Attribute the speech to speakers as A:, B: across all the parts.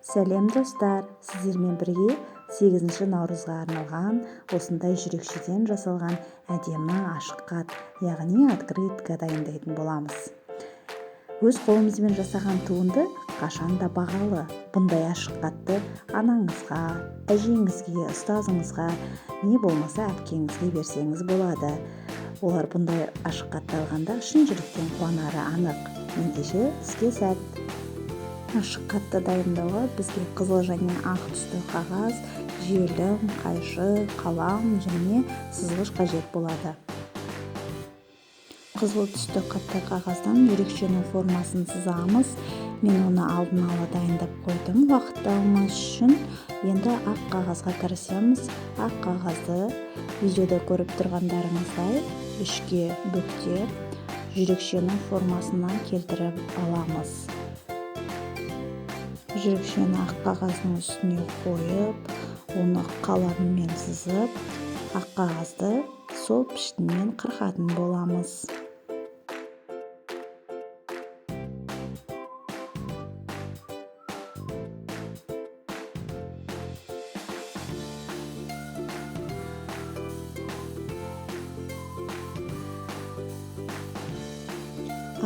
A: Сәлем достар, сіздермен бірге 8 наурызға арналған осындай жүрекшеден жасалған әдемі ашық хат, яғни открытка дайындайтын боламыз. Өз қолымызбен жасаған туынды қашанда бағалы. Бұндай ашық хатты анаңызға, әжеңізге, ұстазыңызға, не болмаса әпкеңізге берсеңіз болады. Олар бұндай ашық хатты алғанда шын жүректен қуанары анық. Ендеше іске сәт. Ашық хатты дайындауға бізге қызыл және ақ түсті қағаз, желім, қайшы, қалам және сызғыш қажет болады. Қызыл түсті қатты қағаздан жүрекшенің формасын сызамыз. Мен оны алдын ала дайындап қойдым уақыттауымыз үшін. Енді ақ қағазға кірісеміз. Ақ қағазды видеода көріп тұрғандарыңыздай 3-ке бүктеп, жүрекшенің формасына келтіріп аламыз. Жүрекшені ақ қағаздың үстіне қойып, оны қаламмен сызып, ақ қағазды сол пішінмен қырқатын боламыз.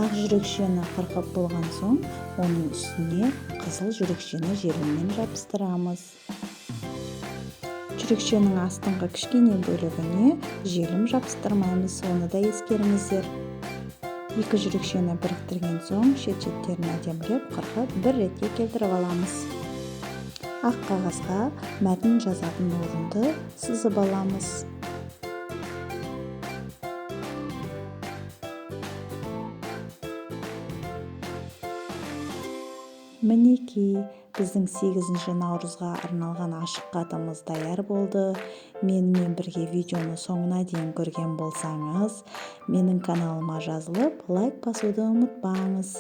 A: Ақ жүрекшені қырқып болған соң, оның үстіне қызыл жүрекшені желіммен жабыстырамыз. Жүрекшенің астыңғы кішкене бөлігіне желім жабыстырмаймыз, оны да ескеріңіздер. 2 жүрекшені біріктірген соң, шет-шеттерін әдемілеп қырқып бір ретке келтіріп аламыз. Ақ қағазға мәтін жазатын орынды сызып аламыз. Мінекей, біздің 8 наурызға арналған ашық хатымыз даяр болды. Менімен бірге видеоны соңына дейін көрген болсаңыз, менің каналыма жазылып, лайк басуды ұмытпаңыз.